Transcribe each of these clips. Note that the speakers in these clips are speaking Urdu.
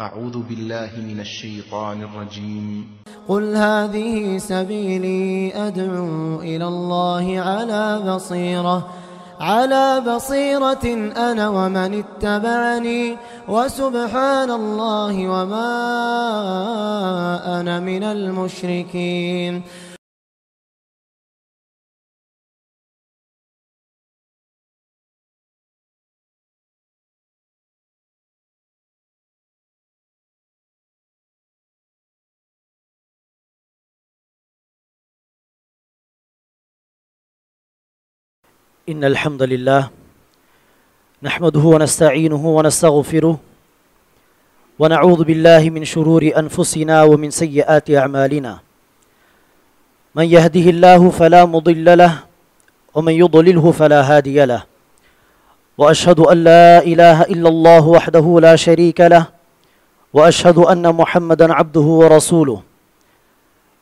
أعوذ بالله من الشيطان الرجيم قل هذه سبيلي أدعو إلى الله على بصيرة أنا ومن اتبعني وسبحان الله وما أنا من المشركين. إن الحمد لله نحمده ونستعينه ونستغفره ونعوذ بالله من شرور أنفسنا ومن سيئات أعمالنا من يهده الله فلا مضل له ومن يضلله فلا هادي له وأشهد أن لا إله إلا الله وحده لا شريك له وأشهد أن محمدا عبده ورسوله.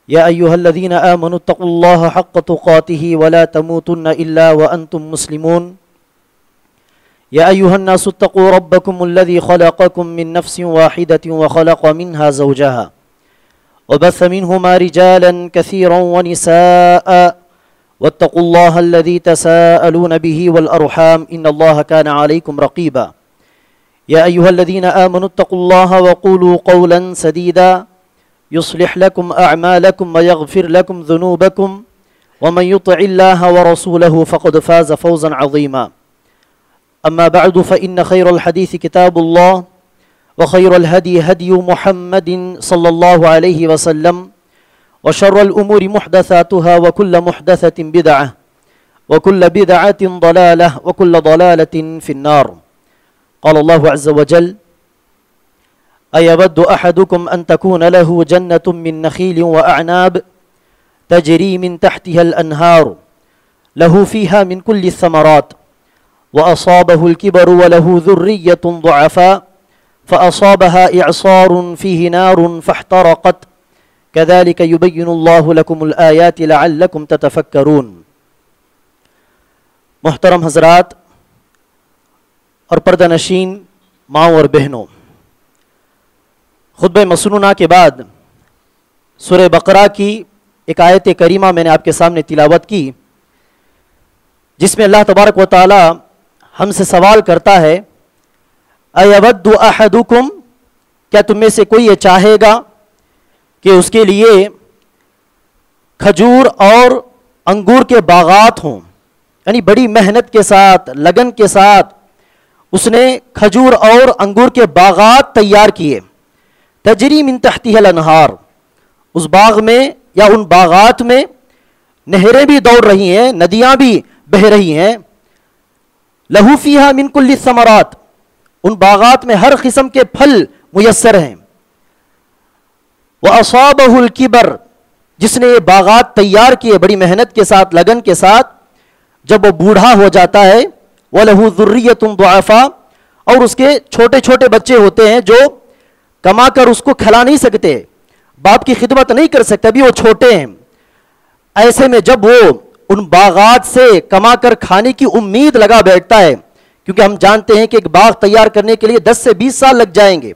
يا أيها الذين آمنوا اتقوا الله حق تقاته ولا تموتن إلا وأنتم مسلمون. يا أيها الناس اتقوا ربكم الذي خلقكم من نفس واحدة وخلق منها زوجها وبث منهما رجالا كثيرا ونساء واتقوا الله الذي تساءلون به والأرحام إن الله كان عليكم رقيبا. يا أيها الذين آمنوا اتقوا الله وقولوا قولا سديدا يصلح لكم أعمالكم ويغفر لكم ذنوبكم ومن يطع الله ورسوله فقد فاز فوزا عظيما. أما بعد فإن خير الحديث كتاب الله وخير الهدي هدي محمد صلى الله عليه وسلم وشر الأمور محدثاتها وكل محدثة بدعة وكل بدعة ضلالة وكل ضلالة في النار. قال الله عز وجل: أيود أحدكم أن تكون له جنة من نخيل وأعناب تجري من تحتها الأنهار له فيها من كل الثمرات وأصابه الكبر وله ذرية ضعفاء فأصابها إعصار فيه نار فاحترقت كذلك يبين الله لكم الآيات لعلكم تتفكرون. محترم حضرات اور پردہ نشین ماؤں اور بہنوں، خطبہ مسنونہ کے بعد سورہ بقرہ کی ایک آیت کریمہ میں نے آپ کے سامنے تلاوت کی، جس میں اللہ تبارک و تعالی ہم سے سوال کرتا ہے: ایود احدکم، کیا تم میں سے کوئی یہ چاہے گا کہ اس کے لیے کھجور اور انگور کے باغات ہوں؟ یعنی بڑی محنت کے ساتھ، لگن کے ساتھ اس نے کھجور اور انگور کے باغات تیار کیے. تجری من تحتها الانہار، اس باغ میں یا ان باغات میں نہریں بھی دوڑ رہی ہیں، ندیاں بھی بہہ رہی ہیں. لہو فیہا من کل الثمرات، ان باغات میں ہر قسم کے پھل میسر ہیں. وَأَصَابَهُ الْكِبَرُ، جس نے یہ باغات تیار کیے بڑی محنت کے ساتھ، لگن کے ساتھ، جب وہ بوڑھا ہو جاتا ہے، وَلَهُ ذُرِّيَّةٌ ضُعَفَاء، اور اس کے چھوٹے چھوٹے بچے ہوتے ہیں جو کما کر اس کو کھلا نہیں سکتے، باپ کی خدمت نہیں کر سکتے، ابھی وہ چھوٹے ہیں. ایسے میں جب وہ ان باغات سے کما کر کھانے کی امید لگا بیٹھتا ہے، کیونکہ ہم جانتے ہیں کہ ایک باغ تیار کرنے کے لیے 10 سے 20 سال لگ جائیں گے،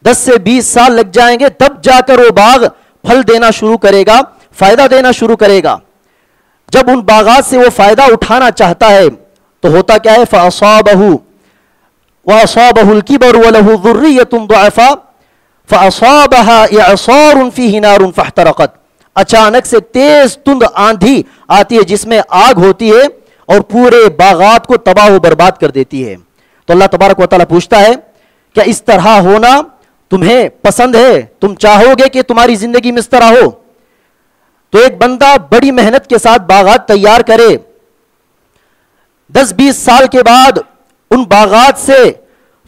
10 سے 20 سال لگ جائیں گے، تب جا کر وہ باغ پھل دینا شروع کرے گا، فائدہ دینا شروع کرے گا. جب ان باغات سے وہ فائدہ اٹھانا چاہتا ہے تو ہوتا کیا ہے؟ فَأَصَابَهُ الْكِبَرُ وَلَهُ ذُرِّيَّةٌ ضُعَفَاء فَأَصَابَهَا إِعْصَارٌ فِيهِ نَارٌ فَاحْتَرَقَتْ، اچانک سے تیز تند آندھی آتی ہے جس میں آگ ہوتی ہے اور پورے باغات کو تباہ و برباد کر دیتی ہے. تو اللہ تبارک و تعالیٰ پوچھتا ہے کیا اس طرح ہونا تمہیں پسند ہے؟ تم چاہو گے کہ تمہاری زندگی میں اس طرح ہو؟ تو ایک بندہ بڑی محنت کے ساتھ باغات تیار کرے، 10-20 سال کے بعد ان باغات سے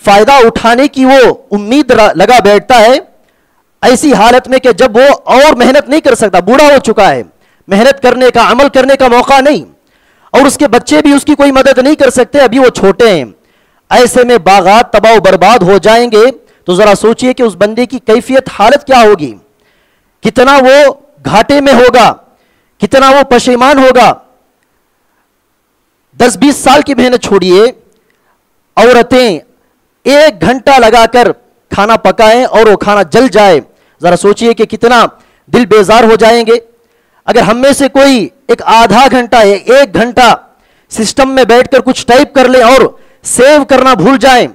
فائدہ اٹھانے کی وہ امید لگا بیٹھتا ہے، ایسی حالت میں کہ جب وہ اور محنت نہیں کر سکتا، بوڑھا ہو چکا ہے، محنت کرنے کا، عمل کرنے کا موقع نہیں، اور اس کے بچے بھی اس کی کوئی مدد نہیں کر سکتے، ابھی وہ چھوٹے ہیں. ایسے میں باغات تباہ و برباد ہو جائیں گے تو ذرا سوچئے کہ اس بندے کی کیفیت، حالت کیا ہوگی، کتنا وہ گھاٹے میں ہوگا، کتنا وہ پشیمان ہوگا. 10-20 سال کی محنت چھوڑیے، عورتیں 1 گھنٹہ لگا کر کھانا پکائیں اور وہ کھانا جل جائے، ذرا سوچئے کہ کتنا دل بیزار ہو جائیں گے۔ اگر ہم میں سے کوئی ایک آدھا گھنٹہ یا 1 گھنٹہ سسٹم میں بیٹھ کر کچھ ٹائپ کر لیں اور سیو کرنا بھول جائیں،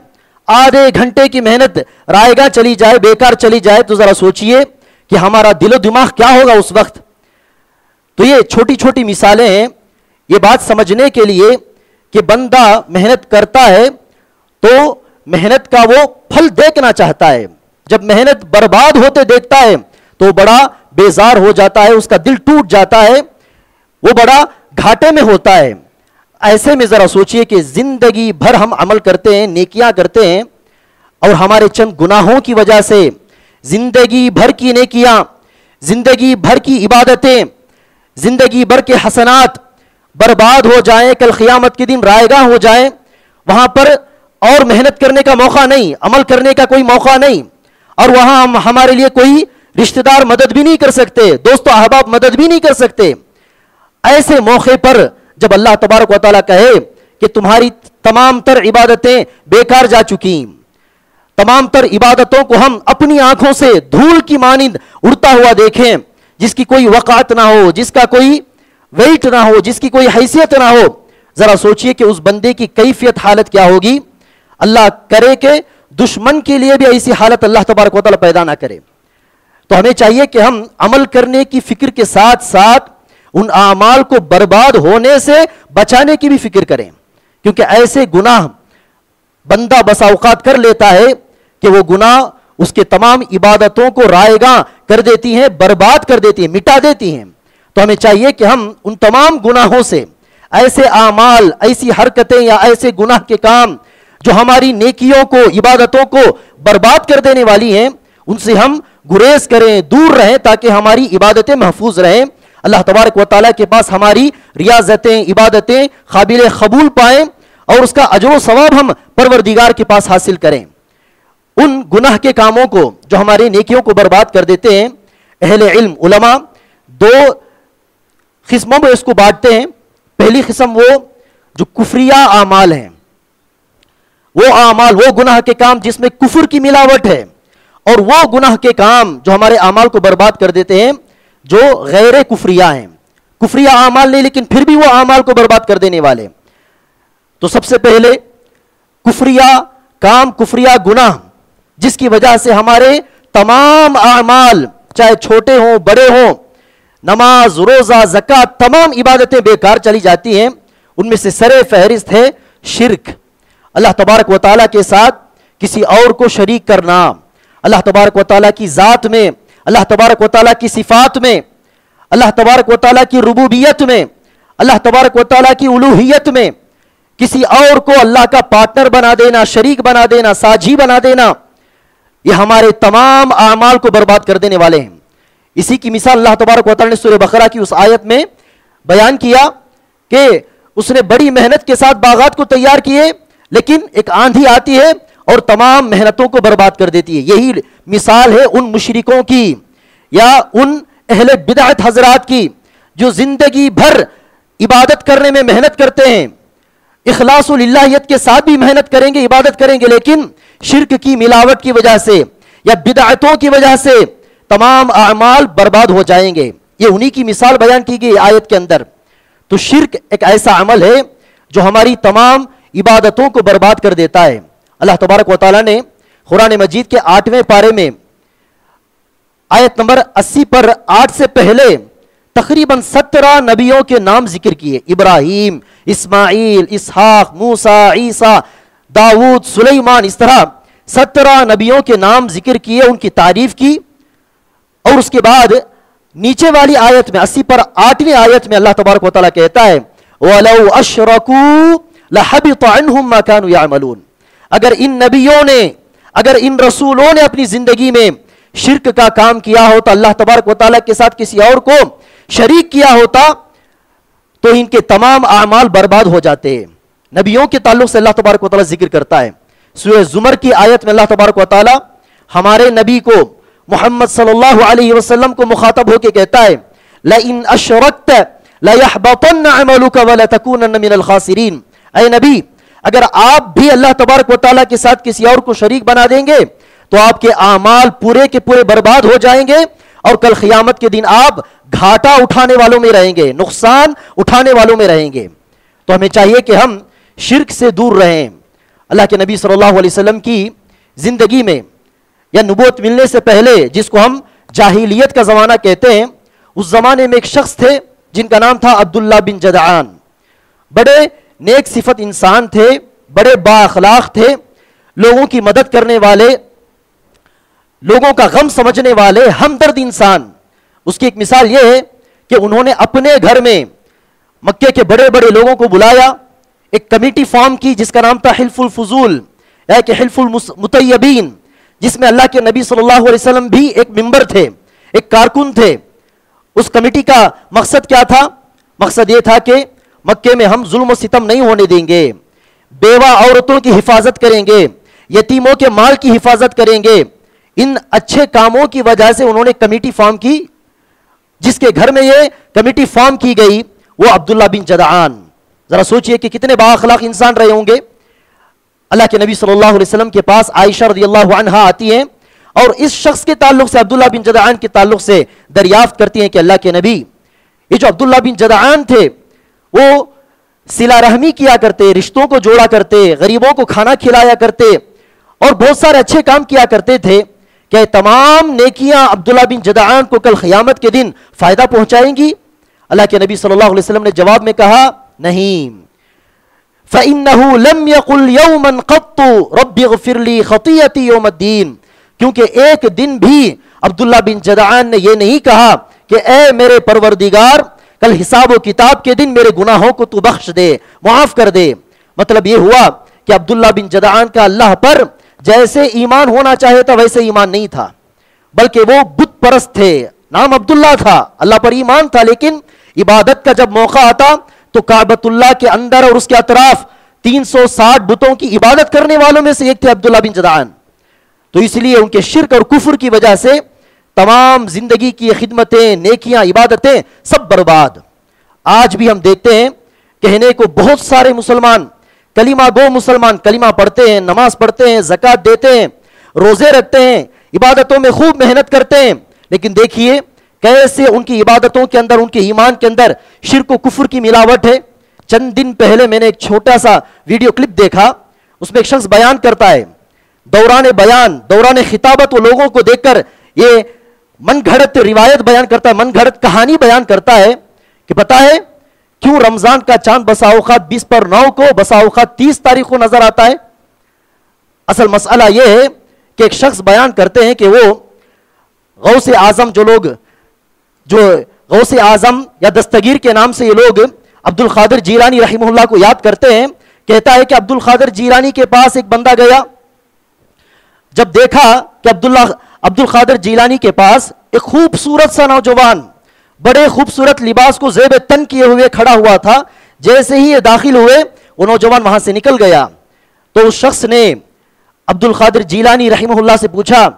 آدھے گھنٹے کی محنت رائے گاہ چلی جائے، بیکار چلی جائے، تو ذرا سوچئے کہ ہمارا دل و دماغ کیا ہوگا اس وقت۔ تو یہ چھوٹی چھوٹی مثالیں ہیں یہ بات سمجھنے کے لیے کہ بندہ محنت کرتا ہے تو محنت کا وہ پھل دیکھنا چاہتا ہے، جب محنت برباد ہوتے دیکھتا ہے تو بڑا بیزار ہو جاتا ہے، اس کا دل ٹوٹ جاتا ہے، وہ بڑا گھاٹے میں ہوتا ہے۔ ایسے میں ذرا سوچئے کہ زندگی بھر ہم عمل کرتے ہیں، نیکیاں کرتے ہیں، اور ہمارے چند گناہوں کی وجہ سے زندگی بھر کی نیکیاں، زندگی بھر کی عبادتیں، زندگی بھر کے حسنات برباد ہو جائیں، کل قیامت کے دن رائے گاہ ہو جائیں، وہاں پر اور محنت کرنے کا موقع نہیں، عمل کرنے کا کوئی موقع نہیں، اور وہاں ہمارے لیے کوئی رشتہ دار مدد بھی نہیں کر سکتے، دوست و احباب مدد بھی نہیں کر سکتے۔ ایسے موقع پر جب اللہ تبارک و تعالیٰ کہے کہ تمہاری تمام تر عبادتیں بیکار جا چکی، تمام تر عبادتوں کو ہم اپنی آنکھوں سے دھول کی مانند اڑتا ہوا دیکھیں، جس کی کوئی وقعت نہ ہو، جس کا کوئی ویٹ نہ ہو، جس کی کوئی حیثیت نہ ہو، ذرا سوچئے کہ اس بندے کی کیفیت حالت کیا ہوگی۔ اللہ کرے کہ دشمن کے لیے بھی ایسی حالت اللہ تبارک و تعالیٰ پیدا نہ کرے۔ تو ہمیں چاہیے کہ ہم عمل کرنے کی فکر کے ساتھ ساتھ ان اعمال کو برباد ہونے سے بچانے کی بھی فکر کریں، کیونکہ ایسے گناہ بندہ بسا اوقات کر لیتا ہے کہ وہ گناہ اس کے تمام عبادتوں کو رائے گاہ کر دیتی ہیں، برباد کر دیتی ہیں، مٹا دیتی ہیں۔ تو ہمیں چاہیے کہ ہم ان تمام گناہوں سے، ایسے اعمال، ایسی حرکتیں یا ایسے گناہ کے کام جو ہماری نیکیوں کو، عبادتوں کو برباد کر دینے والی ہیں، ان سے ہم گریز کریں، دور رہیں، تاکہ ہماری عبادتیں محفوظ رہیں، اللہ تبارک و تعالیٰ کے پاس ہماری ریاضتیں، عبادتیں قابل قبول پائیں، اور اس کا اجر و ثواب ہم پروردگار کے پاس حاصل کریں۔ ان گناہ کے کاموں کو جو ہماری نیکیوں کو برباد کر دیتے ہیں، اہل علم، علماء 2 قسموں میں اس کو بانٹتے ہیں۔ پہلی قسم وہ جو کفریہ اعمال ہیں، وہ اعمال، وہ گناہ کے کام جس میں کفر کی ملاوٹ ہے، اور وہ گناہ کے کام جو ہمارے اعمال کو برباد کر دیتے ہیں جو غیر کفریہ ہیں، کفریہ اعمال نہیں لیکن پھر بھی وہ اعمال کو برباد کر دینے والے۔ تو سب سے پہلے کفریہ کام، کفریہ گناہ جس کی وجہ سے ہمارے تمام اعمال چاہے چھوٹے ہوں بڑے ہوں، نماز، روزہ، زکوٰۃ، تمام عبادتیں بیکار چلی جاتی ہیں، ان میں سے سر فہرست ہے شرک، اللہ تبارک و تعالیٰ کے ساتھ کسی اور کو شریک کرنا، اللہ تبارک و تعالیٰ کی ذات میں، اللہ تبارک و تعالیٰ کی صفات میں، اللہ تبارک و تعالیٰ کی ربوبیت میں، اللہ تبارک و تعالیٰ کی الوہیت میں کسی اور کو اللہ کا پارٹنر بنا دینا، شریک بنا دینا، ساجھی بنا دینا، یہ ہمارے تمام اعمال کو برباد کر دینے والے ہیں۔ اسی کی مثال اللہ تبارک و تعالیٰ نے سورہ بقرہ کی اس آیت میں بیان کیا کہ اس نے بڑی محنت کے ساتھ باغات کو تیار کیے، لیکن ایک آندھی آتی ہے اور تمام محنتوں کو برباد کر دیتی ہے۔ یہی مثال ہے ان مشرکوں کی یا ان اہل بدعت حضرات کی جو زندگی بھر عبادت کرنے میں محنت کرتے ہیں، اخلاص للہیت کے ساتھ بھی محنت کریں گے، عبادت کریں گے، لیکن شرک کی ملاوٹ کی وجہ سے یا بدعتوں کی وجہ سے تمام اعمال برباد ہو جائیں گے۔ یہ انہی کی مثال بیان کی گئی آیت کے اندر۔ تو شرک ایک ایسا عمل ہے جو ہماری تمام عبادتوں کو برباد کر دیتا ہے۔ اللہ تبارک و تعالیٰ نے قرآن مجید کے 8ویں پارے میں آیت نمبر 80 پر 8 سے پہلے تقریباً 17 نبیوں کے نام ذکر کیے، ابراہیم، اسماعیل، اسحاق، موسیٰ، عیسیٰ، داؤد، سلیمان، اس طرح 17 نبیوں کے نام ذکر کیے، ان کی تعریف کی، اور اس کے بعد نیچے والی آیت میں 80 پر 8ویں آیت میں اللہ تبارک و تعالیٰ کہتا ہے وَلَوْ أَشْرَكُوا لَحَبِطَ عَنْهُمْ مَا كَانُوا يَعْمَلُونَ، اگر ان نبیوں نے، اگر ان رسولوں نے اپنی زندگی میں شرک کا کام کیا ہوتا، اللہ تبارک و تعالیٰ کے ساتھ کسی اور کو شریک کیا ہوتا، تو ان کے تمام اعمال برباد ہو جاتے ہیں۔ نبیوں کے تعلق سے اللہ تبارک و تعالیٰ ذکر کرتا ہے۔ سورہ زمر کی آیت میں اللہ تبارک و تعالیٰ ہمارے نبی کو، محمد صلی اللہ علیہ وسلم کو مخاطب ہو کے کہتا ہے لَإِنْ أَشْرَكْتَ لَيَحْبَطَنَّ عَمَلُكَ وَلَتَكُونَنَّ مِنَ الْخَاسِرِينَ، اے نبی اگر آپ بھی اللہ تبارک و تعالیٰ کے ساتھ کسی اور کو شریک بنا دیں گے تو آپ کے اعمال پورے کے پورے برباد ہو جائیں گے اور کل قیامت کے دن آپ گھاٹا اٹھانے والوں میں رہیں گے, نقصان اٹھانے والوں میں رہیں گے. تو ہمیں چاہیے کہ ہم شرک سے دور رہیں. اللہ کے نبی صلی اللہ علیہ وسلم کی زندگی میں یا نبوت ملنے سے پہلے, جس کو ہم جاہلیت کا زمانہ کہتے ہیں, اس زمانے میں ایک شخص تھے جن کا نام تھا عبداللہ بن جدعان. بڑے نیک صفت انسان تھے, بڑے با اخلاق تھے, لوگوں کی مدد کرنے والے, لوگوں کا غم سمجھنے والے, ہمدرد انسان. اس کی ایک مثال یہ ہے کہ انہوں نے اپنے گھر میں مکے کے بڑے بڑے لوگوں کو بلایا, ایک کمیٹی فارم کی جس کا نام تھا حلف الفضول یا کہ حلف المطیبین, جس میں اللہ کے نبی صلی اللہ علیہ وسلم بھی ایک ممبر تھے, ایک کارکن تھے. اس کمیٹی کا مقصد کیا تھا؟ مقصد یہ تھا کہ مکے میں ہم ظلم و ستم نہیں ہونے دیں گے, بیوہ عورتوں کی حفاظت کریں گے, یتیموں کے مال کی حفاظت کریں گے. ان اچھے کاموں کی وجہ سے انہوں نے کمیٹی فارم کی. جس کے گھر میں یہ کمیٹی فارم کی گئی وہ عبداللہ بن جدعان. ذرا سوچئے کہ کتنے با اخلاق انسان رہے ہوں گے. اللہ کے نبی صلی اللہ علیہ وسلم کے پاس عائشہ رضی اللہ عنہا آتی ہیں اور اس شخص کے تعلق سے, عبداللہ بن جدعان کے تعلق سے دریافت کرتی ہیں کہ اللہ کے نبی, یہ جو عبداللہ بن جدعان تھے وہ صلہ رحمی کیا کرتے, رشتوں کو جوڑا کرتے, غریبوں کو کھانا کھلایا کرتے اور بہت سارے اچھے کام کیا کرتے تھے. کہ تمام نیکیاں عبداللہ بن جدعان کو کل قیامت کے دن فائدہ پہنچائیں گی؟ اللہ کے نبی صلی اللہ علیہ وسلم نے جواب میں کہا نہیں. فَإِنَّهُ لَمْ يَقُلْ يَوْمًا قَطُّ رَبِّ اغْفِرْ لِي خَطِيَّتِي يَوْمَ الدِّينِ, کیونکہ ایک دن بھی عبداللہ بن جدعان نے یہ نہیں کہا کہ اے میرے پروردگار کل حساب و کتاب کے دن میرے گناہوں کو تو بخش دے, معاف کر دے. مطلب یہ ہوا کہ عبداللہ بن جدعان کا اللہ پر جیسے ایمان ہونا چاہے تھا ویسے ایمان نہیں تھا, بلکہ وہ بت پرست تھے. نام عبداللہ تھا, اللہ پر ایمان تھا, لیکن عبادت کا جب موقع آتا تو کعبۃ اللہ کے اندر اور اس کے اطراف 360 بتوں کی عبادت کرنے والوں میں سے ایک تھے عبداللہ بن جدعان. تو اس لیے ان کے شرک اور کفر کی وجہ سے تمام زندگی کی خدمتیں, نیکیاں, عبادتیں سب برباد. آج بھی ہم دیکھتے ہیں کہنے کو بہت سارے مسلمان, کلمہ گو مسلمان, کلمہ پڑھتے ہیں, نماز پڑھتے ہیں, زکوٰۃ دیتے ہیں, روزے رکھتے ہیں, عبادتوں میں خوب محنت کرتے ہیں, لیکن دیکھیے کیسے ان کی عبادتوں کے اندر, ان کے ایمان کے اندر شرک و کفر کی ملاوٹ ہے. چند دن پہلے میں نے ایک چھوٹا سا ویڈیو کلپ دیکھا, اس میں ایک شخص بیان کرتا ہے, دوران بیان, دوران خطابت وہ لوگوں کو دیکھ کر یہ من گھڑت روایت بیان کرتا ہے, من گھڑت کہانی بیان کرتا ہے کہ پتہ ہے کیوں رمضان کا چاند بسا اوقات 20/9 کو, بسا اوقات 30 تاریخ کو نظر آتا ہے. اصل مسئلہ یہ ہے کہ ایک شخص بیان کرتے ہیں کہ وہ غوث اعظم, جو غوث اعظم یا دستگیر کے نام سے یہ لوگ عبد القادر جیلانی رحمہ اللہ کو یاد کرتے ہیں. کہتا ہے کہ عبد القادر جیلانی کے پاس ایک بندہ گیا, جب دیکھا کہ عبد القادر جیلانی کے پاس ایک خوبصورت سا نوجوان بڑے خوبصورت لباس کو زیب تن کیے ہوئے کھڑا ہوا تھا, جیسے ہی یہ داخل ہوئے وہ نوجوان وہاں سے نکل گیا. تو اس شخص نے عبد القادر جیلانی رحمہ اللہ سے پوچھا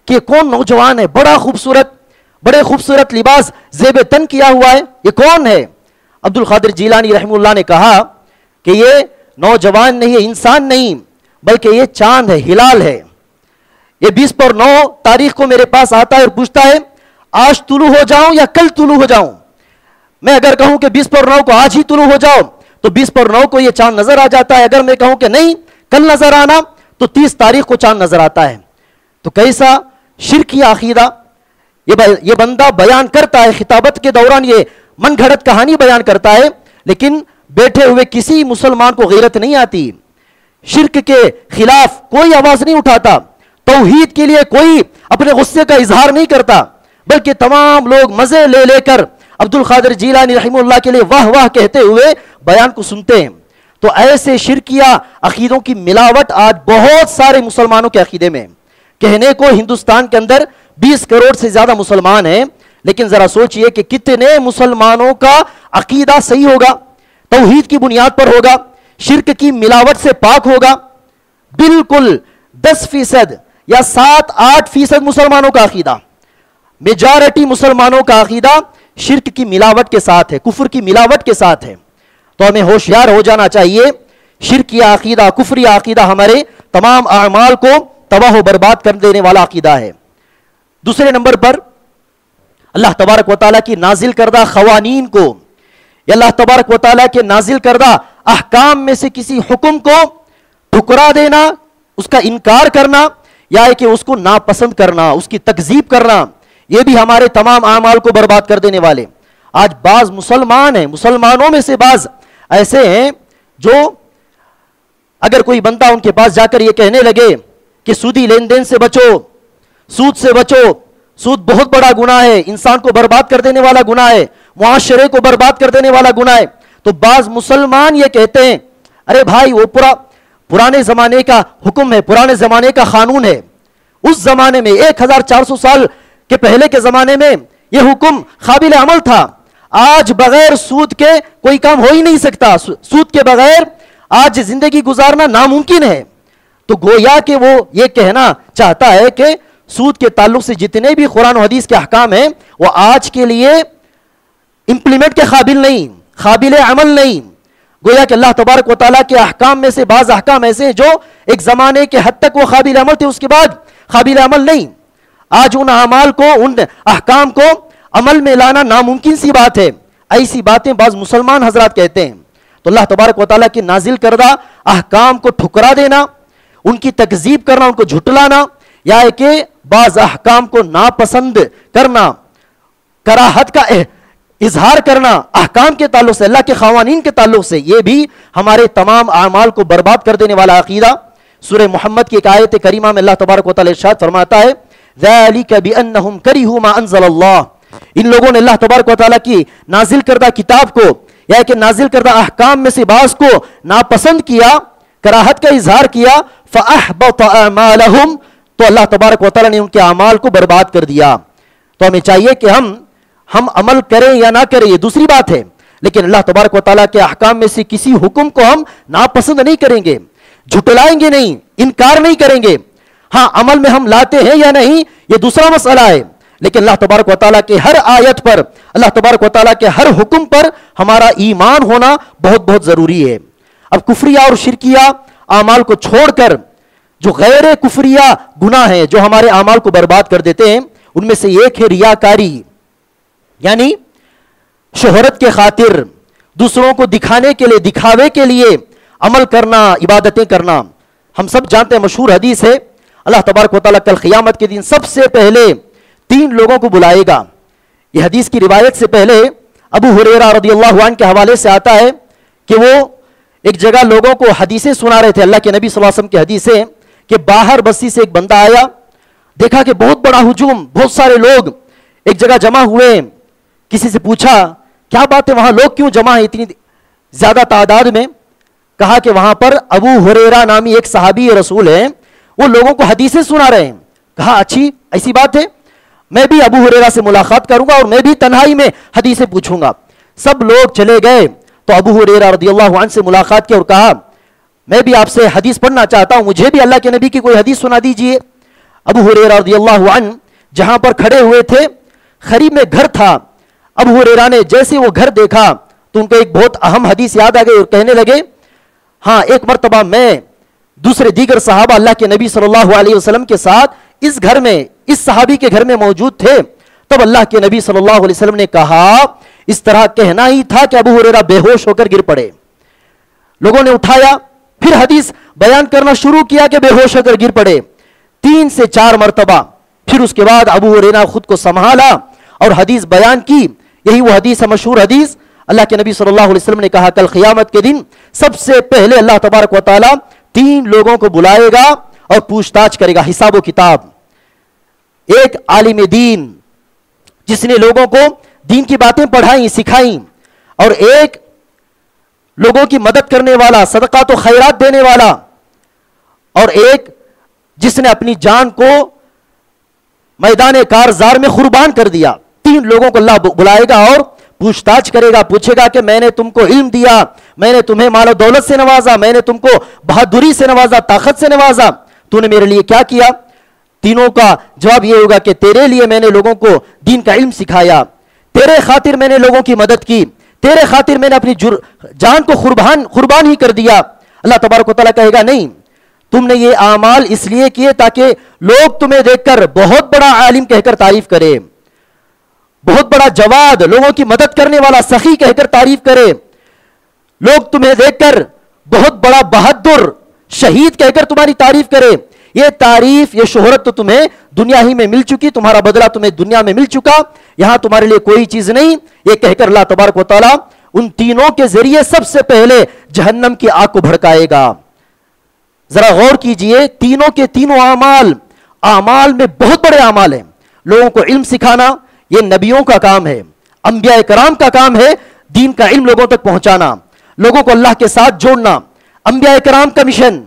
کہ کون نوجوان ہے, بڑے خوبصورت لباس زیب تن کیا ہوا ہے, یہ کون ہے؟ عبد القادر جیلانی رحمہ اللہ نے کہا کہ یہ نوجوان نہیں, یہ انسان نہیں, بلکہ یہ چاند ہے, ہلال ہے. یہ 20/9 تاریخ کو میرے پاس آتا ہے اور پوچھتا ہے آج طلوع ہو جاؤں یا کل طلوع ہو جاؤں. میں اگر کہوں کہ 20/9 کو آج ہی طلوع ہو جاؤ تو 20/9 کو یہ چاند نظر آ جاتا ہے, اگر میں کہوں کہ نہیں کل نظر آنا تو 30 تاریخ کو چاند نظر آتا ہے. تو کیسا شرکی عقیدہ یہ بندہ بیان کرتا ہے, خطابت کے دوران یہ من گھڑت کہانی بیان کرتا ہے, لیکن بیٹھے ہوئے کسی مسلمان کو غیرت نہیں آتی, شرک کے خلاف کوئی آواز نہیں اٹھاتا, توحید کے لیے کوئی اپنے غصے کا اظہار نہیں کرتا, بلکہ تمام لوگ مزے لے لے کر عبد القادر جیلانی رحمہ اللہ کے لیے واہ واہ کہتے ہوئے بیان کو سنتے ہیں. تو ایسے شرکیہ عقیدوں کی ملاوٹ آج بہت سارے مسلمانوں کے عقیدے میں. کہنے کو ہندوستان کے اندر 20 کروڑ سے زیادہ مسلمان ہیں, لیکن ذرا سوچئے کہ کتنے مسلمانوں کا عقیدہ صحیح ہوگا, توحید کی بنیاد پر ہوگا, شرک کی ملاوٹ سے پاک ہوگا. بالکل 10% یا 7-8% مسلمانوں کا عقیدہ, میجارٹی مسلمانوں کا عقیدہ شرک کی ملاوٹ کے ساتھ ہے, کفر کی ملاوٹ کے ساتھ ہے. تو ہمیں ہوشیار ہو جانا چاہیے. شرک یا عقیدہ, کفری عقیدہ ہمارے تمام اعمال کو تباہ و برباد کر دینے والا عقیدہ ہے۔ دوسرے نمبر پر اللہ تبارک و تعالیٰ کی نازل کردہ قوانین کو یا اللہ تبارک و تعالیٰ کے نازل کردہ احکام میں سے کسی حکم کو ٹھکرا دینا، اس کا انکار کرنا یا کہ اس کو ناپسند کرنا، اس کی تکذیب کرنا، یہ بھی ہمارے تمام اعمال کو برباد کر دینے والے۔ آج بعض مسلمان ہیں، مسلمانوں میں سے بعض ایسے ہیں جو اگر کوئی بندہ ان کے پاس جا کر یہ کہنے لگے کہ سودی لین دین سے بچو، سود سے بچو، سود بہت بڑا گناہ ہے، انسان کو برباد کر دینے والا گناہ ہے، معاشرے کو برباد کر دینے والا گناہ ہے، تو بعض مسلمان یہ کہتے ہیں ارے بھائی وہ پرانے زمانے کا حکم ہے، پرانے زمانے کا قانون ہے، اس زمانے میں 1400 سال کے پہلے کے زمانے میں یہ حکم قابل عمل تھا، آج بغیر سود کے کوئی کام ہو ہی نہیں سکتا، سود کے بغیر آج زندگی گزارنا ناممکن ہے۔ تو گویا کہ وہ یہ کہنا چاہتا ہے کہ سود کے تعلق سے جتنے بھی قرآن و حدیث کے احکام ہیں وہ آج کے لیے امپلیمنٹ کے قابل نہیں، قابل عمل نہیں۔ گویا کہ اللہ تبارک و تعالیٰ کے احکام میں سے بعض احکام ایسے ہیں جو ایک زمانے کے حد تک وہ قابل عمل تھے، اس کے بعد قابل عمل نہیں۔ آج ان اعمال کو، ان احکام کو عمل میں لانا ناممکن سی بات ہے۔ ایسی باتیں بعض مسلمان حضرات کہتے ہیں۔ تو اللہ تبارک و تعالیٰ کی نازل کردہ احکام کو ٹھکرا دینا، ان کی تکذیب کرنا، ان کو جھٹلانا، یا کہ بعض احکام کو ناپسند کرنا، کراہت کا اظہار کرنا احکام کے تعلق سے، اللہ کے قوانین کے تعلق سے، یہ بھی ہمارے تمام اعمال کو برباد کر دینے والا عقیدہ۔ سورہ محمد کی ایک آیت کریمہ میں اللہ تبارک و تعالیٰ ارشاد فرماتا ہے ذَلِكَ بِأَنَّهُمْ كَرِهُوا مَا أَنزَلَ اللَّهُ، ان لوگوں نے اللہ تبارک و تعالیٰ کی نازل کردہ کتاب کو یا کہ نازل کردہ احکام میں سے بعض کو ناپسند کیا، کراہت کا اظہار کیا، فَأَحْبَطَ أَعْمَالَهُمْ، تو اللہ تبارک و تعالیٰ نے ان کے اعمال کو برباد کر دیا۔ تو ہمیں چاہیے کہ ہم عمل کریں یا نہ کریں یہ دوسری بات ہے، لیکن اللہ تبارک و تعالیٰ کے احکام میں سے کسی حکم کو ہم ناپسند نہیں کریں گے، جھٹلائیں گے نہیں، انکار نہیں کریں گے۔ ہاں عمل میں ہم لاتے ہیں یا نہیں یہ دوسرا مسئلہ ہے، لیکن اللہ تبارک و تعالیٰ کے ہر آیت پر، اللہ تبارک و تعالیٰ کے ہر حکم پر ہمارا ایمان ہونا بہت بہت ضروری ہے۔ اب کفریہ اور شرکیہ اعمال کو چھوڑ کر جو غیر کفریہ گناہ ہیں جو ہمارے اعمال کو برباد کر دیتے ہیں، ان میں سے ایک ہے ریاکاری، یعنی شہرت کے خاطر دوسروں کو دکھانے کے لیے، دکھاوے کے لیے عمل کرنا، عبادتیں کرنا۔ ہم سب جانتے ہیں، مشہور حدیث ہے، اللہ تبارک و تعالیٰ کل قیامت کے دن سب سے پہلے 3 لوگوں کو بلائے گا۔ یہ حدیث کی روایت سے پہلے ابو ہریرہ رضی اللہ عنہ کے حوالے سے آتا ہے کہ وہ ایک جگہ لوگوں کو حدیثیں سنا رہے تھے، اللہ کے نبی صلی اللہ علیہ وسلم کی حدیثیں، کہ باہر بستی سے ایک بندہ آیا، دیکھا کہ بہت بڑا ہجوم، بہت سارے لوگ ایک جگہ جمع ہوئے، کسی سے پوچھا کیا بات ہے، وہاں لوگ کیوں جمع ہیں اتنی زیادہ تعداد میں؟ کہا کہ وہاں پر ابو ہریرہ نامی ایک صحابی رسول ہیں، وہ لوگوں کو حدیثیں سنا رہے ہیں۔ کہا اچھی ایسی بات ہے، میں بھی ابو ہریرہ سے ملاقات کروں گا اور میں بھی تنہائی میں حدیثیں پوچھوں گا۔ سب لوگ چلے گئے تو ابو ہریرہ رضی اللہ عنہ سے ملاقات کی اور کہا میں بھی آپ سے حدیث پڑھنا چاہتا ہوں، مجھے بھی اللہ کے نبی کی کوئی حدیث سنا دیجئے۔ ابو ہریرہ رضی اللہ عنہ جہاں پر کھڑے ہوئے تھے قریب میں گھر تھا، ابو ہریرہ نے جیسے وہ گھر دیکھا تو ان کو ایک بہت اہم حدیث یاد آ گئی اور کہنے لگے ہاں ایک مرتبہ میں دوسرے دیگر صحابہ اللہ کے نبی صلی اللہ علیہ وسلم کے ساتھ اس گھر میں، اس صحابی کے گھر میں موجود تھے، تب اللہ کے نبی صلی اللہ علیہ وسلم نے کہا اس طرح کہنا ہی تھا کہ ابو ہریرہ بے ہوش ہو کر گر پڑے۔ لوگوں نے اٹھایا، پھر حدیث بیان کرنا شروع کیا کہ بے ہوش ہو کر گر پڑے 3 سے 4 مرتبہ۔ پھر اس کے بعد ابو ہریرہ خود کو سنبھالا اور حدیث بیان کی۔ یہی وہ حدیث ہے، مشہور حدیث، اللہ کے نبی صلی اللہ علیہ وسلم نے کہا کل قیامت کے دن سب سے پہلے اللہ تبارک و تعالیٰ 3 لوگوں کو بلائے گا اور پوچھ تاچھ کرے گا، حساب و کتاب۔ ایک عالم دین جس نے لوگوں کو دین کی باتیں پڑھائیں، سکھائیں، اور ایک لوگوں کی مدد کرنے والا، صدقات و خیرات دینے والا، اور ایک جس نے اپنی جان کو میدان کارزار میں قربان کر دیا۔ 3 لوگوں کو اللہ بلائے گا اور پوچھ تاچھ کرے گا، پوچھے گا کہ میں نے تم کو علم دیا، میں نے تمہیں مال و دولت سے نوازا، میں نے تم کو بہادری سے نوازا، طاقت سے نوازا، تو نے میرے لیے کیا کیا؟ تینوں کا جواب یہ ہوگا کہ تیرے لیے میں نے لوگوں کو دین کا علم سکھایا، تیرے خاطر میں نے لوگوں کی مدد کی، تیرے خاطر میں نے اپنی جان کو قربان ہی کر دیا۔ اللہ تبارک و تعالیٰ کہے گا نہیں، تم نے یہ اعمال اس لیے کیے تاکہ لوگ تمہیں دیکھ کر بہت بڑا عالم کہہ کر تعریف کرے، بہت بڑا جواد، لوگوں کی مدد کرنے والا سخی کہہ کر تعریف کرے، لوگ تمہیں دیکھ کر بہت بڑا بہادر شہید کہہ کر تمہاری تعریف کرے۔ یہ تعریف، یہ شہرت تو تمہیں دنیا ہی میں مل چکی، تمہارا بدلہ تمہیں دنیا میں مل چکا، یہاں تمہارے لیے کوئی چیز نہیں۔ یہ کہہ کر اللہ تبارک و تعالیٰ ان تینوں کے ذریعے سب سے پہلے جہنم کی آگ کو بھڑکائے گا۔ ذرا غور کیجئے، تینوں کے تینوں اعمال میں بہت بڑے اعمال ہیں۔ لوگوں کو علم سکھانا یہ نبیوں کا کام ہے، انبیاء کرام کا کام ہے، دین کا علم لوگوں تک پہنچانا، لوگوں کو اللہ کے ساتھ جوڑنا، انبیاء کرام کا مشن۔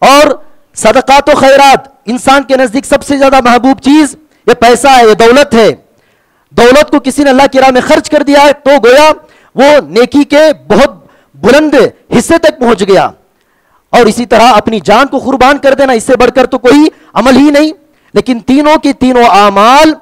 اور صدقات و خیرات، انسان کے نزدیک سب سے زیادہ محبوب چیز یہ پیسہ ہے، یہ دولت ہے۔ دولت کو کسی نے اللہ کی راہ میں خرچ کر دیا ہے تو گویا وہ نیکی کے بہت بلند حصے تک پہنچ گیا۔ اور اسی طرح اپنی جان کو قربان کر دینا، اس سے بڑھ کر تو کوئی عمل ہی نہیں۔ لیکن تینوں کی تینوں اعمال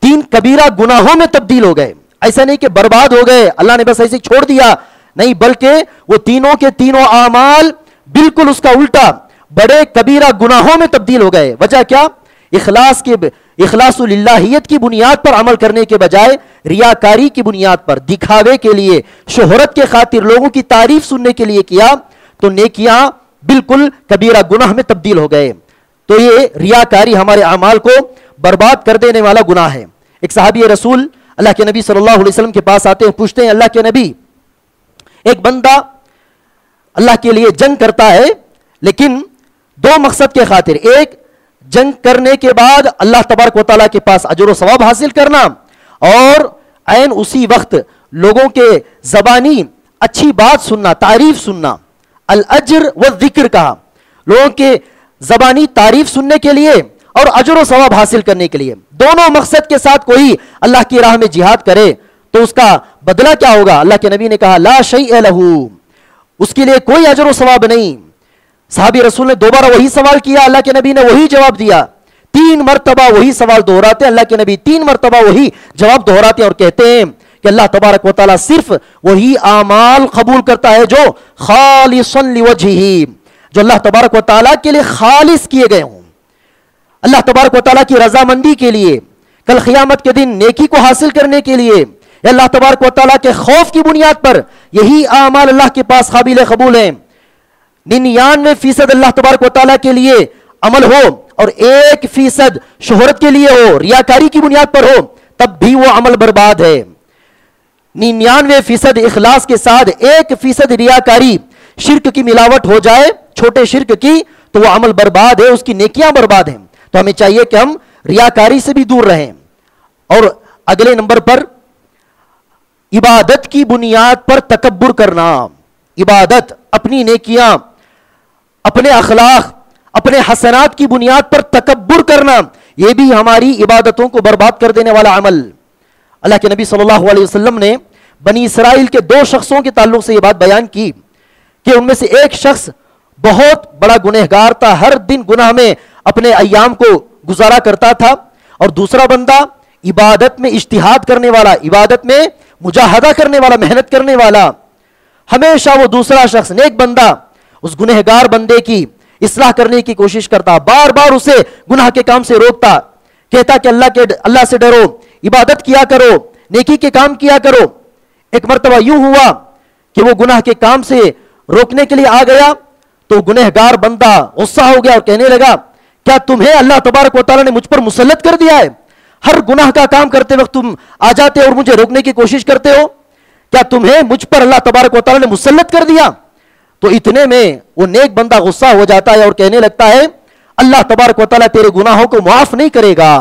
تین کبیرہ گناہوں میں تبدیل ہو گئے۔ ایسا نہیں کہ برباد ہو گئے، اللہ نے بس ایسے چھوڑ دیا، نہیں، بلکہ وہ تینوں کے تینوں اعمال بالکل اس کا الٹا بڑے کبیرہ گناہوں میں تبدیل ہو گئے۔ وجہ کیا؟ اخلاص للہیت کی بنیاد پر عمل کرنے کے بجائے ریاکاری کی بنیاد پر، دکھاوے کے لیے، شہرت کے خاطر، لوگوں کی تعریف سننے کے لیے کیا تو نیکیاں بالکل کبیرہ گناہ میں تبدیل ہو گئے۔ تو یہ ریاکاری ہمارے اعمال کو برباد کر دینے والا گناہ ہے۔ ایک صحابی رسول اللہ کے نبی صلی اللہ علیہ وسلم کے پاس آتے ہیں، پوچھتے ہیں اللہ کے نبی، ایک بندہ اللہ کے لیے جنگ کرتا ہے لیکن دو مقصد کے خاطر، ایک جنگ کرنے کے بعد اللہ تبارک و تعالیٰ کے پاس اجر و ثواب حاصل کرنا، اور عین اسی وقت لوگوں کے زبانی اچھی بات سننا، تعریف سننا، الاجر والذکر کہا، لوگوں کے زبانی تعریف سننے کے لیے اور اجر و ثواب حاصل کرنے کے لیے۔ دونوں مقصد کے ساتھ کوئی اللہ کی راہ میں جہاد کرے تو اس کا بدلہ کیا ہوگا؟ اللہ کے نبی نے کہا لا شیء لہ، اس کے لیے کوئی اجر و ثواب نہیں۔ صحابی رسول نے دوبارہ وہی سوال کیا، اللہ کے نبی نے وہی جواب دیا، 3 مرتبہ وہی سوال دہراتے، اللہ کے نبی 3 مرتبہ وہی جواب دہراتے اور کہتے ہیں کہ اللہ تبارک و تعالیٰ صرف وہی اعمال قبول کرتا ہے جو خالصا لوجہہ، جو اللہ تبارک و تعالیٰ کے لیے خالص کیے گئے ہوں، اللہ تبارک و تعالیٰ کی رضامندی کے لیے، کل قیامت کے دن نیکی کو حاصل کرنے کے لیے، اللہ تبارک و تعالیٰ کے خوف کی بنیاد پر یہی اعمال اللہ کے پاس قابل قبول ہیں۔ 99% اللہ تبارک و تعالیٰ کے لیے عمل ہو اور 1% شہرت کے لیے ہو، ریاکاری کی بنیاد پر ہو، تب بھی وہ عمل برباد ہے۔ 99% اخلاص کے ساتھ 1% ریاکاری، شرک کی ملاوٹ ہو جائے، چھوٹے شرک کی، تو وہ عمل برباد ہے، اس کی نیکیاں برباد ہیں۔ تو ہمیں چاہیے کہ ہم ریاکاری سے بھی دور رہیں۔ اور اگلے نمبر پر عبادت کی بنیاد پر تکبر کرنا، عبادت، اپنی نیکیاں، اپنے اخلاق، اپنے حسنات کی بنیاد پر تکبر کرنا، یہ بھی ہماری عبادتوں کو برباد کر دینے والا عمل۔ اللہ کے نبی صلی اللہ علیہ وسلم نے بنی اسرائیل کے 2 شخصوں کے تعلق سے یہ بات بیان کی کہ ان میں سے ایک شخص بہت بڑا گنہگار تھا، ہر دن گناہ میں اپنے ایام کو گزارا کرتا تھا، اور دوسرا بندہ عبادت میں اجتہاد کرنے والا، عبادت میں مجاہدہ کرنے والا، محنت کرنے والا۔ ہمیشہ وہ دوسرا شخص، نیک بندہ، اس گنہگار بندے کی اصلاح کرنے کی کوشش کرتا، بار بار اسے گناہ کے کام سے روکتا، کہتا کہ اللہ سے ڈرو، عبادت کیا کرو، نیکی کے کام کیا کرو۔ ایک مرتبہ یوں ہوا کہ وہ گناہ کے کام سے روکنے کے لیے آ گیا تو گنہگار بندہ غصہ ہو گیا اور کہنے لگا کیا تمہیں اللہ تبارک و تعالیٰ نے مجھ پر مسلط کر دیا ہے؟ ہر گناہ کا کام کرتے وقت تم آ جاتے اور مجھے روکنے کی کوشش کرتے ہو، کیا تمہیں مجھ پر اللہ تبارک و تعالیٰ نے مسلط کر دیا؟ تو اتنے میں وہ نیک بندہ غصہ ہو جاتا ہے اور کہنے لگتا ہے اللہ تبارک و تعالیٰ تیرے گناہوں کو معاف نہیں کرے گا۔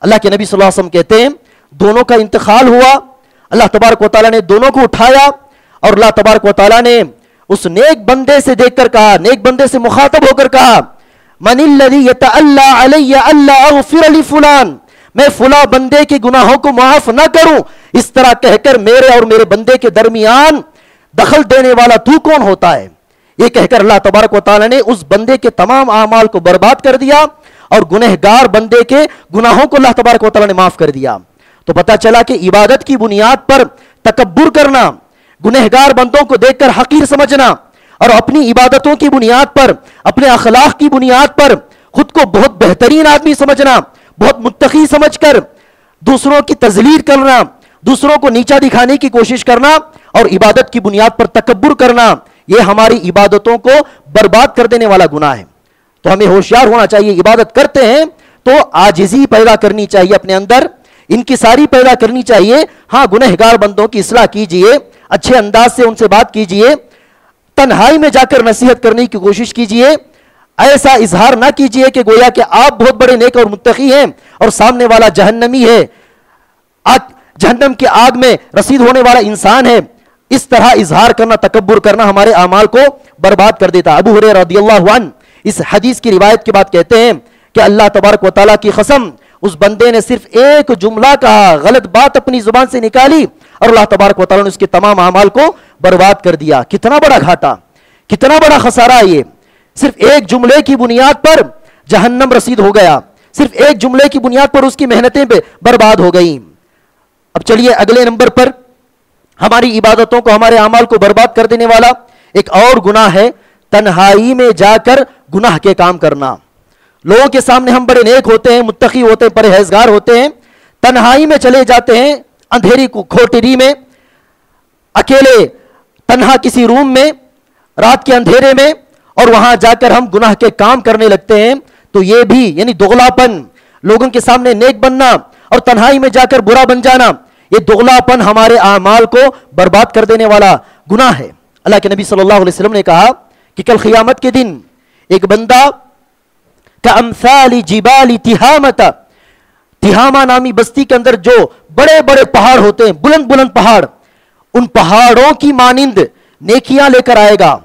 اللہ کے نبی صلی اللہ علیہ وسلم کہتے ہیں دونوں کا انتقال ہوا، اللہ تبارک و تعالیٰ نے دونوں کو اٹھایا اور اللہ تبارک و تعالیٰ نے اس نیک بندے سے دیکھ کر کہا، نیک بندے سے مخاطب ہو کر کہا من الذی یتألی علی الا اغفر لفلان، میں فلاں بندے کے گناہوں کو معاف نہ کروں، اس طرح کہہ کر میرے اور میرے بندے کے درمیان دخل دینے والا تو کون ہوتا ہے؟ یہ کہہ کر اللہ تبارک و تعالیٰ نے اس بندے کے تمام اعمال کو برباد کر دیا اور گنہگار بندے کے گناہوں کو اللہ تبارک و تعالیٰ نے معاف کر دیا۔ تو پتہ چلا کہ عبادت کی بنیاد پر تکبر کرنا، گنہگار بندوں کو دیکھ کر حقیر سمجھنا اور اپنی عبادتوں کی بنیاد پر، اپنے اخلاق کی بنیاد پر خود کو بہت بہترین آدمی سمجھنا، بہت متقی سمجھ کر دوسروں کی تذلیل کرنا، دوسروں کو نیچا دکھانے کی کوشش کرنا اور عبادت کی بنیاد پر تکبر کرنا، یہ ہماری عبادتوں کو برباد کر دینے والا گناہ ہے۔ تو ہمیں ہوشیار ہونا چاہیے، عبادت کرتے ہیں تو عاجزی پیدا کرنی چاہیے اپنے اندر، انکساری پیدا کرنی چاہیے۔ ہاں، گنہگار بندوں کی اصلاح کیجئے، اچھے انداز سے ان سے بات کیجئے، تنہائی میں جا کر نصیحت کرنے کی کوشش کیجئے، ایسا اظہار نہ کیجئے کہ گویا کہ آپ بہت بڑے نیک اور متقی ہیں اور سامنے والا جہنمی ہے، جہنم کی آگ میں رسید ہونے والا انسان ہے۔ اس طرح اظہار کرنا، تکبر کرنا ہمارے اعمال کو برباد کر دیتا۔ ابو ہریرہ رضی اللہ عنہ اس حدیث کی روایت کے بعد کہتے ہیں کہ اللہ تبارک و تعالیٰ کی قسم، اس بندے نے صرف ایک جملہ کہا، غلط بات اپنی زبان سے نکالی اور اللہ تبارک و تعالیٰ نے اس کے تمام اعمال کو برباد کر دیا۔ کتنا بڑا گھاٹا، کتنا بڑا خسارہ، یہ صرف ایک جملے کی بنیاد پر جہنم رسید ہو گیا، صرف ایک جملے کی بنیاد پر اس کی محنتیں برباد ہو گئیں۔ اب چلیے اگلے نمبر پر، ہماری عبادتوں کو، ہمارے اعمال کو برباد کر دینے والا ایک اور گناہ ہے، تنہائی میں جا کر گناہ کے کام کرنا۔ لوگوں کے سامنے ہم بڑے نیک ہوتے ہیں، متقی ہوتے ہیں، پرہیزگار ہوتے ہیں، تنہائی میں چلے جاتے ہیں، اندھیری کھوٹری میں، اکیلے تنہا کسی روم میں، رات کے اندھیرے میں، اور وہاں جا کر ہم گناہ کے کام کرنے لگتے ہیں۔ تو یہ بھی یعنی دغلاپن، لوگوں کے سامنے نیک بننا اور تنہائی میں جا کر برا بن جانا، یہ دغلاپن ہمارے اعمال کو برباد کر دینے والا گناہ ہے۔ اللہ کے نبی صلی اللہ علیہ وسلم نے کہا کہ کل قیامت کے دن ایک بندہ کامثال جبال تہامۃ، تہامہ نامی بستی کے اندر جو بڑے بڑے پہاڑ ہوتے ہیں، بلند بلند پہاڑ، ان پہاڑوں کی مانند نیکیاں لے کر آئے گا،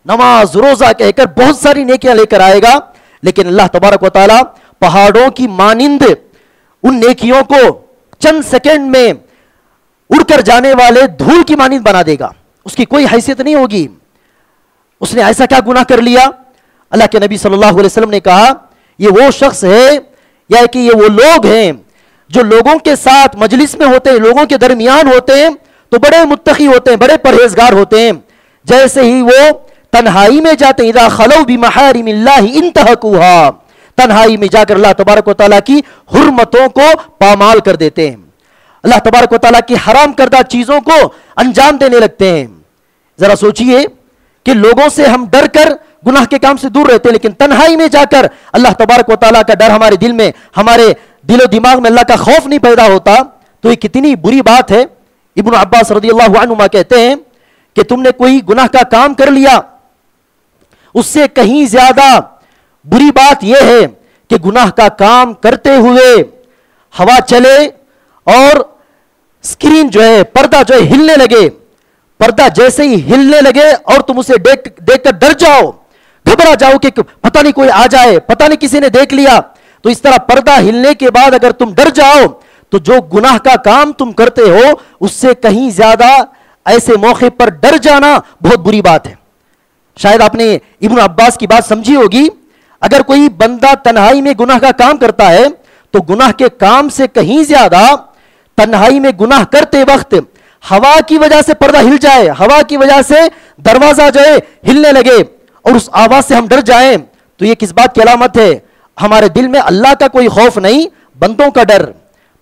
نماز روزہ کہہ کر بہت ساری نیکیاں لے کر آئے گا، لیکن اللہ تبارک و تعالیٰ پہاڑوں کی مانند ان نیکیوں کو چند سیکنڈ میں اڑ کر جانے والے دھول کی مانند بنا دے گا، اس کی کوئی حیثیت نہیں ہوگی۔ اس نے ایسا کیا گناہ کر لیا؟ اللہ کے نبی صلی اللہ علیہ وسلم نے کہا یہ وہ شخص ہے یا کہ یہ وہ لوگ ہیں جو لوگوں کے ساتھ مجلس میں ہوتے ہیں، لوگوں کے درمیان ہوتے ہیں تو بڑے متقی ہوتے ہیں، بڑے پرہیزگار ہوتے ہیں، جیسے ہی وہ تنہائی میں جاتے ہیں، اذا خلو بمحارم اللہ انتہکوها، تنہائی میں جا کر اللہ تبارک و تعالیٰ کی حرمتوں کو پامال کر دیتے ہیں، اللہ تبارک و تعالیٰ کی حرام کردہ چیزوں کو انجام دینے لگتے ہیں۔ ذرا سوچئے کہ لوگوں سے ہم ڈر کر گناہ کے کام سے دور رہتے ہیں، لیکن تنہائی میں جا کر اللہ تبارک و تعالیٰ کا ڈر ہمارے دل میں، ہمارے دل و دماغ میں اللہ کا خوف نہیں پیدا ہوتا، تو یہ کتنی بری بات ہے۔ ابن عباس رضی اللہ عنہما کہتے ہیں کہ تم نے کوئی گناہ کا کام کر لیا، اس سے کہیں زیادہ بری بات یہ ہے کہ گناہ کا کام کرتے ہوئے ہوا چلے اور اسکرین جو ہے، پردہ جو ہے ہلنے لگے، پردہ جیسے ہی ہلنے لگے اور تم اسے دیکھ کر ڈر جاؤ، گھبرا جاؤ کہ پتہ نہیں کوئی آ جائے، پتہ نہیں کسی نے دیکھ لیا، تو اس طرح پردہ ہلنے کے بعد اگر تم ڈر جاؤ تو جو گناہ کا کام تم کرتے ہو اس سے کہیں زیادہ ایسے موقع پر ڈر جانا بہت بری بات ہے۔ شاید آپ نے ابن عباس کی بات سمجھی ہوگی، اگر کوئی بندہ تنہائی میں گناہ کا کام کرتا ہے تو گناہ کے کام سے کہیں زیادہ تنہائی میں گناہ کرتے وقت ہوا کی وجہ سے پردہ ہل جائے، ہوا کی وجہ سے دروازہ جو ہے ہلنے لگے اور اس آواز سے ہم ڈر جائیں، تو یہ کس بات کی علامت ہے؟ ہمارے دل میں اللہ کا کوئی خوف نہیں، بندوں کا ڈر،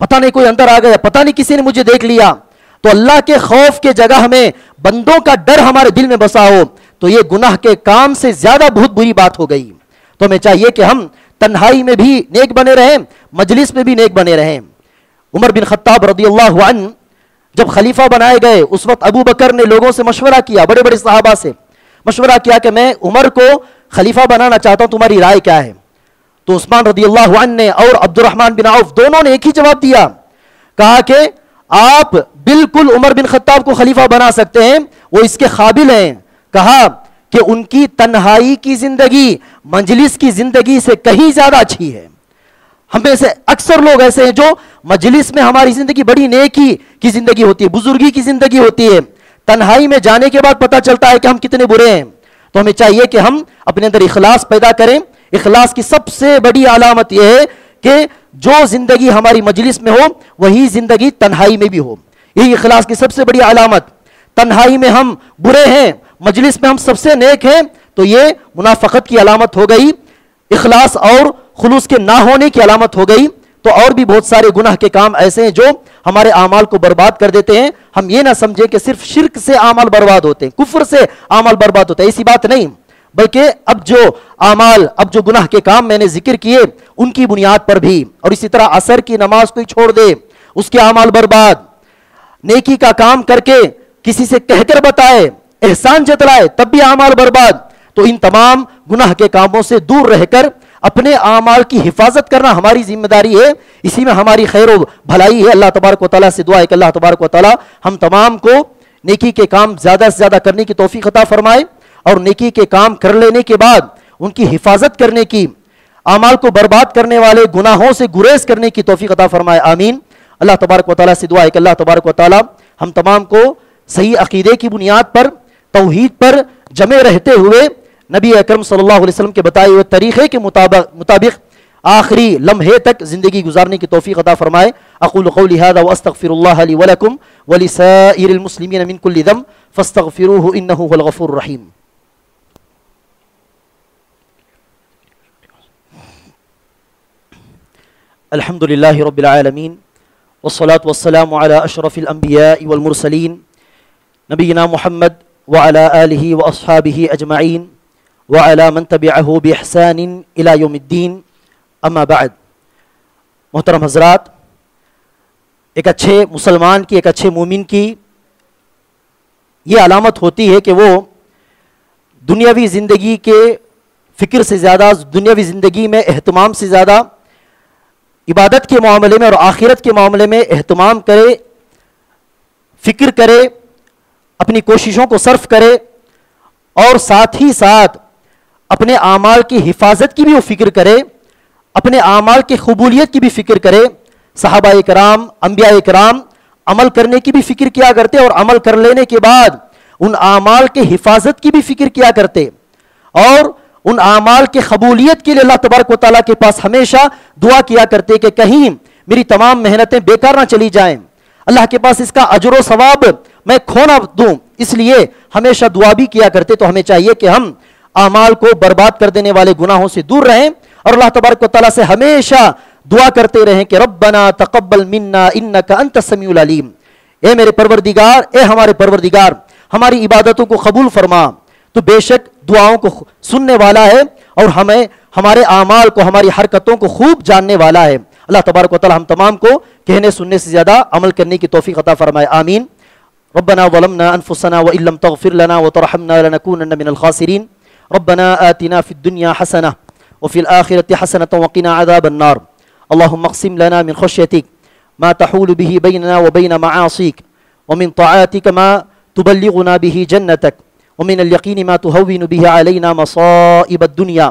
پتہ نہیں کوئی اندر آ گیا، پتہ نہیں کسی نے مجھے دیکھ لیا۔ تو اللہ کے خوف کے جگہ ہمیں بندوں کا ڈر ہمارے دل میں بسا ہو تو یہ گناہ کے کام سے زیادہ بہت بری بات ہو گئی۔ تو ہمیں چاہیے کہ ہم تنہائی میں بھی نیک بنے رہیں، مجلس میں بھی نیک بنے رہیں۔ عمر بن خطاب رضی اللہ عنہ جب خلیفہ بنائے گئے اس وقت ابو بکر نے لوگوں سے مشورہ کیا، بڑے بڑے صحابہ سے مشورہ کیا کہ میں عمر کو خلیفہ بنانا چاہتا ہوں، تمہاری رائے کیا ہے؟ تو عثمان رضی اللہ عنہ نے اور عبد الرحمن بن عوف دونوں نے ایک ہی جواب دیا، کہا کہ آپ بالکل عمر بن خطاب کو خلیفہ بنا سکتے ہیں، وہ اس کے قابل ہیں۔ کہا کہ ان کی تنہائی کی زندگی مجلس کی زندگی سے کہیں زیادہ اچھی ہے۔ ہم میں سے اکثر لوگ ایسے ہیں جو مجلس میں ہماری زندگی بڑی نیکی کی زندگی ہوتی ہے، بزرگی کی زندگی ہوتی ہے، تنہائی میں جانے کے بعد پتہ چلتا ہے کہ ہم کتنے برے ہیں۔ تو ہمیں چاہیے کہ ہم اپنے اندر اخلاص پیدا کریں۔ اخلاص کی سب سے بڑی علامت یہ ہے کہ جو زندگی ہماری مجلس میں ہو وہی زندگی تنہائی میں بھی ہو، یہی اخلاص کی سب سے بڑی علامت۔ تنہائی میں ہم برے ہیں، مجلس میں ہم سب سے نیک ہیں تو یہ منافقت کی علامت ہو گئی، اخلاص اور خلوص کے نہ ہونے کی علامت ہو گئی۔ تو اور بھی بہت سارے گناہ کے کام ایسے ہیں جو ہمارے اعمال کو برباد کر دیتے ہیں۔ ہم یہ نہ سمجھیں کہ صرف شرک سے اعمال برباد ہوتے ہیں، کفر سے اعمال برباد ہوتے ہیں، ایسی بات نہیں، بلکہ اب جو گناہ کے کام میں نے ذکر کیے ان کی بنیاد پر بھی، اور اسی طرح عصر کی نماز کوئی چھوڑ دے اس کے اعمال برباد، نیکی کا کام کر کے کسی سے کہہ کر بتائے، احسان جتلائے تب بھی اعمال برباد۔ تو ان تمام گناہ کے کاموں سے دور رہ کر اپنے اعمال کی حفاظت کرنا ہماری ذمہ داری ہے، اسی میں ہماری خیر و بھلائی ہے۔ اللہ تبارک و تعالیٰ سے دعا ہے کہ اللہ تبارک و تعالیٰ ہم تمام کو نیکی کے کام زیادہ سے زیادہ کرنے کی توفیق عطا فرمائے، اور نیکی کے کام کر لینے کے بعد ان کی حفاظت کرنے کی، اعمال کو برباد کرنے والے گناہوں سے گریز کرنے کی توفیق عطا فرمائے، آمین۔ اللہ تبارک و تعالیٰ سے دعا ہے کہ اللہ تبارک و تعالیٰ ہم تمام کو صحیح عقیدے کی بنیاد پر، توحید پر جمے رہتے ہوئے نبی اکرم صلی اللہ علیہ وسلم کے بتائے ہوئے طریقے کے مطابق آخری لمحے تک زندگی گزارنے کی توفیق عطا فرمائے۔ اقول قولی هذا واستغفر الله لي ولكم ولسائر المسلمين من كل ذنب فاستغفروه انه هو الغفور الرحيم۔ الحمد لله رب العالمين والصلاة والسلام على اشرف الانبياء والمرسلين نبينا محمد وعلى آله واصحابه اجمعين وعلى من تبعه بإحسان إلى يوم الدين اما بعد۔ محترم حضرات، ایک اچھے مسلمان کی، ایک اچھے مومن کی یہ علامت ہوتی ہے کہ وہ دنیاوی زندگی کے فکر سے زیادہ، دنیاوی زندگی میں اہتمام سے زیادہ عبادت کے معاملے میں اور آخرت کے معاملے میں اہتمام کرے، فکر کرے، اپنی کوششوں کو صرف کرے، اور ساتھ ہی ساتھ اپنے اعمال کی حفاظت کی بھی وہ فکر کرے، اپنے اعمال کی قبولیت کی بھی فکر کرے۔ صحابہ کرام، انبیاء کرام عمل کرنے کی بھی فکر کیا کرتے، اور عمل کر لینے کے بعد ان اعمال کی حفاظت کی بھی فکر کیا کرتے، اور ان اعمال کی قبولیت کے لیے اللہ تبارک و تعالیٰ کے پاس ہمیشہ دعا کیا کرتے کہ کہیں میری تمام محنتیں بیکار نہ چلی جائیں، اللہ کے پاس اس کا اجر و ثواب میں کھو نہ دوں، اس لیے ہمیشہ دعا بھی کیا کرتے۔ تو ہمیں چاہیے کہ ہم اعمال کو برباد کر دینے والے گناہوں سے دور رہیں، اور اللہ تبارک و تعالیٰ سے ہمیشہ دعا کرتے رہیں کہ ربنا تقبل منا انک انت السمیع العلیم، اے میرے پروردگار، اے ہمارے پروردگار، ہماری عبادتوں کو قبول فرما، تو بے شک دعاؤں کو سننے والا ہے، اور ہمیں ہمارے اعمال کو، ہماری حرکتوں کو خوب جاننے والا ہے۔ اللہ تبارک و تعالیٰ ہم تمام کو کہنے سننے سے زیادہ عمل کرنے کی توفیق عطا فرمائے، آمین۔ ربنا ظلمنا انفسنا وان لم تغفر لنا وترحمنا لنكونن من الخاسرين ربنا آتنا في الدنيا حسنة وفي الآخرة حسنة وقنا عذاب النار اللهم اقسم لنا من خشيتك ما تحول به بيننا وبين معاصيك ومن طاعاتك ما تبلغنا به جنتك ومن اليقين ما تهون به علينا مصائب الدنيا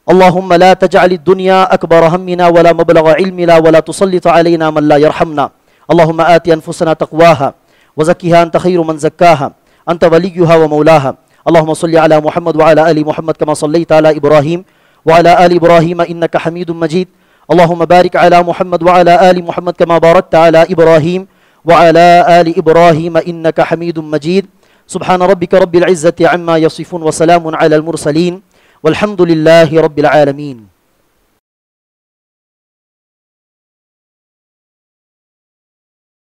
اللهم لا تجعل الدنيا أكبر همنا ولا مبلغ علمنا ولا تسلط علينا من لا يرحمنا اللهم آت أنفسنا تقواها وزكها أنت خير من زكاها أنت وليها ومولاها اللهم صل على محمد وعلى آل محمد كما صليت على إبراهيم وعلى آل إبراهيم إنك حميد مجيد اللهم بارك على محمد وعلى آل محمد كما باركت على إبراهيم وعلى آل إبراهيم إنك حميد مجيد سبحان ربك رب العزة عما يصفون وسلام على المرسلين والحمد لله رب العالمين۔